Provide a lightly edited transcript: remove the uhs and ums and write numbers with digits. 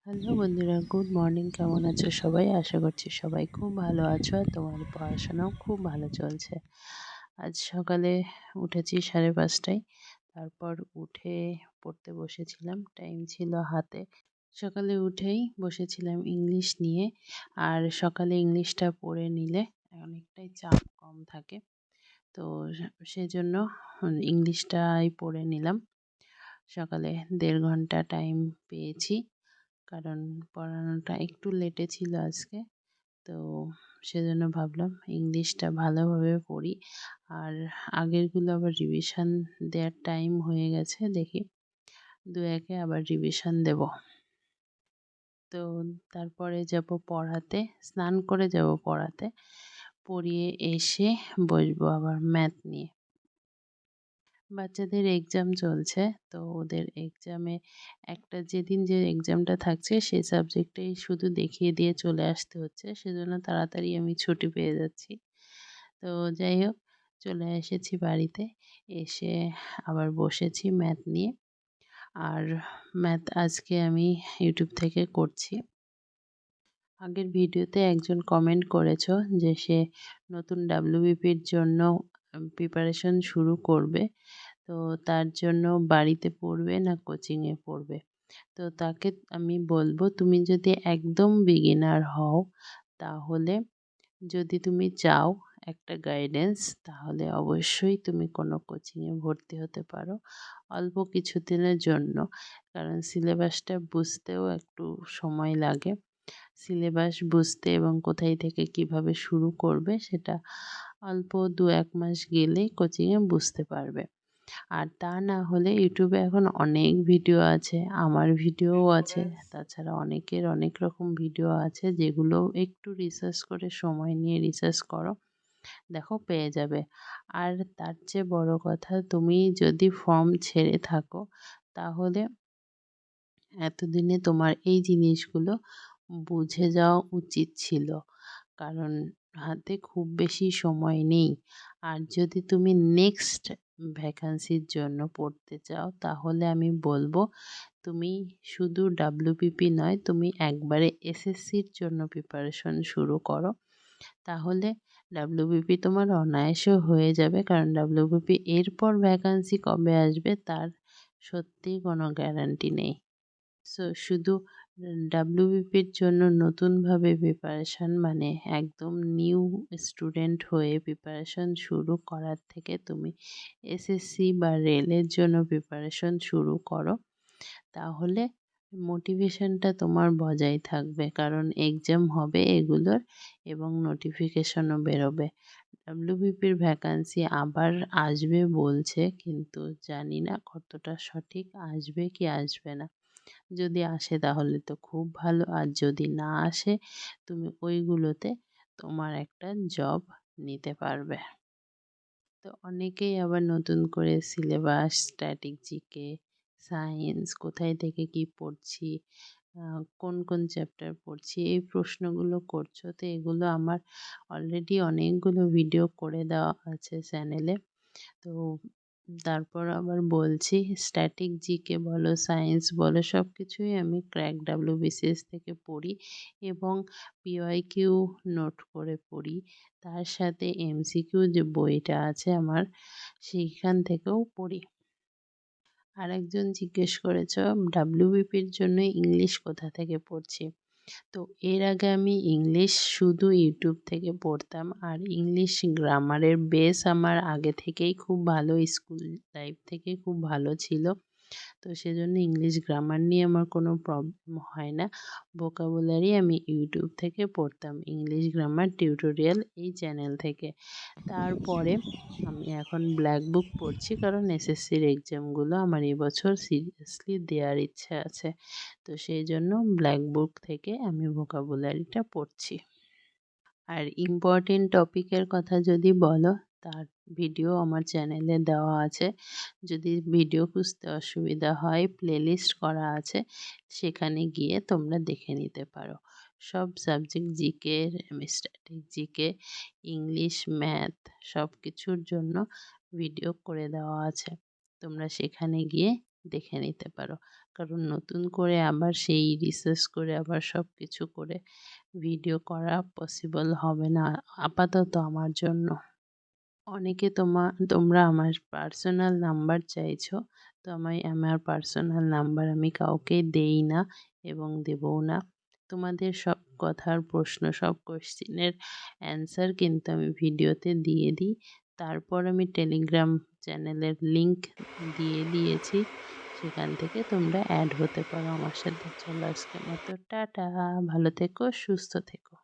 Hello বন্ধুরা, good morning. কেমন আছো সবাই? আশা করছি সবাই খুব ভালো আছো আর তোমার পড়াশোনাও খুব ভালো চলছে। আজ সকালে উঠেছি 5:30টায়। তারপর উঠে পড়তে বসেছিলাম, টাইম ছিল হাতে। সকালে উঠেই বসেছিলাম ইংলিশ নিয়ে। আর সকালে ইংলিশটা পড়ে নিলে অনেকটাই চাপ কম থাকে। তো সেজন্য ইংলিশটাই পড়ে নিলাম। সকালে 1.5 ঘন্টা টাইম পেয়েছি, কারণ পড়ানোটা একটু লেটে ছিল আজকে। তো সেজন্য ভাবলাম ইংলিশটা ভালোভাবে পড়ি। আর আগেরগুলো আবার রিভিশন দেওয়ার টাইম হয়ে গেছে, দেখি 2-1-এ আবার রিভিশন দেব। তো তারপরে যাব পড়াতে, স্নান করে যাব পড়াতে। পড়িয়ে এসে বসবো আবার ম্যাথ নিয়ে। বাচ্চাদের এক্সাম চলছে, তো ওদের এক্সামে একটা যেদিন যে এক্সামটা থাকছে সেই সাবজেক্টেই শুধু দেখিয়ে দিয়ে চলে আসতে হচ্ছে, সেজন্য তাড়াতাড়ি আমি ছুটি পেয়ে যাচ্ছি। তো যাই হোক, চলে এসেছি বাড়িতে। এসে আবার বসেছি ম্যাথ নিয়ে। আর ম্যাথ আজকে আমি ইউটিউব থেকে করছি। আগের ভিডিওতে একজন কমেন্ট করেছো যে সে নতুন ডাব্লিউবিপির জন্য প্রিপারেশন শুরু করবে। তো তার জন্য বাড়িতে পড়বে না কোচিংয়ে পড়বে? তো তাকে আমি বলবো, তুমি যদি একদম বিগিনার হও, তাহলে যদি তুমি চাও একটা গাইডেন্স, তাহলে অবশ্যই তুমি কোনো কোচিংয়ে ভর্তি হতে পারো অল্প কিছুদিনের জন্য। কারণ সিলেবাসটা বুঝতেও একটু সময় লাগে। সিলেবাস বুঝতে এবং কোথায় থেকে কিভাবে শুরু করবে সেটা অল্প 2-1 মাস গেলেই কোচিংয়ে বুঝতে পারবে। আর তা না হলে ইউটিউবে এখন অনেক ভিডিও আছে, আমার ভিডিওও আছে। তাছাড়া অনেকের অনেক রকম ভিডিও আছে, যেগুলো একটু রিসার্চ করে, সময় নিয়ে রিসার্চ করো, দেখো পেয়ে যাবে। আর তার চেয়ে বড় কথা, তুমি যদি ফর্ম ছেড়ে থাকো, তাহলে এতদিনে তোমার এই জিনিসগুলো বুঝে যাওয়া উচিত ছিল, কারণ হাতে খুব বেশি সময় নেই। আর যদি তুমি নেক্সট ভ্যাকান্সির জন্য পড়তে চাও, তাহলে আমি বলবো তুমি শুধু ডাব্লিউবিপি নয়, তুমি একবারে এসএসসির জন্য প্রিপারেশন শুরু করো। তাহলে ডাব্লিউবিপি তোমার অনায়াসে হয়ে যাবে, কারণ ডাব্লিউবিপি এরপর ভ্যাকান্সি কবে আসবে তার সত্যিই কোনো গ্যারান্টি নেই। শুধু ডাব্লিউবিপির জন্য নতুনভাবে প্রিপারেশান, মানে একদম নিউ স্টুডেন্ট হয়ে প্রিপারেশান শুরু করার থেকে তুমি এসএসসি বা রেলের জন্য প্রিপারেশন শুরু করো, তাহলে মোটিভেশনটা তোমার বজায় থাকবে। কারণ এক্সাম হবে এগুলোর, এবং নোটিফিকেশনও বেরোবে। ডাব্লিউবিপির ভ্যাকান্সি আবার আসবে বলছে, কিন্তু জানি না কতটা সঠিক, আসবে কি আসবে না। যদি আসে তাহলে তো খুব ভালো, আর যদি না আসে তুমি ওইগুলোতে তোমার একটা জব নিতে পারবে। তো অনেকেই আবার নতুন করে সিলেবাস, স্ট্যাটিক জিকে, সায়েন্স, কোথায় থেকে কি পড়ছি, কোন কোন চ্যাপ্টার পড়ছি, এই প্রশ্নগুলো করছো। তো এগুলো আমার অলরেডি অনেকগুলো ভিডিও করে দেওয়া আছে চ্যানেলে। তো তারপর আবার বলছি, স্ট্যাটিক জিকে বলো, সায়েন্স বলো, সব কিছুই আমি ক্র্যাক ডাব্লিউবিসিএস থেকে পড়ি, এবং পিওয়াইকিউ নোট করে পড়ি। তার সাথে এমসিকিউ যে বইটা আছে আমার, সেইখান থেকেও পড়ি। আরেকজন জিজ্ঞেস করেছ ডাব্লিউবিপির জন্য ইংলিশ কোথা থেকে পড়ছি। তো এর আগে আমি ইংলিশ শুধু ইউটিউব থেকে পড়তাম, আর ইংলিশ গ্রামারের বেস আমার আগে থেকেই খুব ভালো, স্কুল লাইফ থেকে খুব ভালো ছিল। তো সেজন্য ইংলিশ গ্রামার নিয়ে আমার কোনো প্রবলেম হয় না। ভোকাবুলারি আমি ইউটিউব থেকে পড়তাম, ইংলিশ গ্রামার টিউটোরিয়াল এই চ্যানেল থেকে। তারপরে আমি এখন ব্ল্যাক বুক পড়ছি, কারণ এসএসসির এক্সামগুলো আমার এবছর সিরিয়াসলি দেওয়ার ইচ্ছা আছে। তো সেই জন্য ব্ল্যাক বুক থেকে আমি ভোকাবুলারিটা পড়ছি। আর ইম্পর্টেন্ট টপিকের কথা যদি বলো, তার ভিডিও আমার চ্যানেলে দেওয়া আছে। যদি ভিডিও খুঁজতে অসুবিধা হয়, প্লেলিস্ট করা আছে, সেখানে গিয়ে তোমরা দেখে নিতে পারো। সব subject, GK, static GK, English, math, সব কিছুর জন্য ভিডিও করে দেওয়া আছে। তোমরা সেখানে গিয়ে দেখে নিতে পারো, কারণ নতুন করে আবার সেই রিসার্চ করে আবার সব কিছু করে ভিডিও করা পসিবল হবে না আপাতত আমার জন্য। অনেকে তোমরা আমার পার্সোনাল নাম্বার চাইছো, তো আমার পার্সোনাল নাম্বার আমি কাউকে দেই না এবং দেবও না। তোমাদের সব কথার প্রশ্ন, সব কোয়েশ্চেনের অ্যান্সার কিন্তু আমি ভিডিওতে দিয়ে দিই। তারপর আমি টেলিগ্রাম চ্যানেলের লিংক দিয়ে দিয়েছি, সেখান থেকে তোমরা অ্যাড হতে পারো আমার সাথে। চলো আজকের মতো টাটা, ভালো থেকো, সুস্থ থেকো।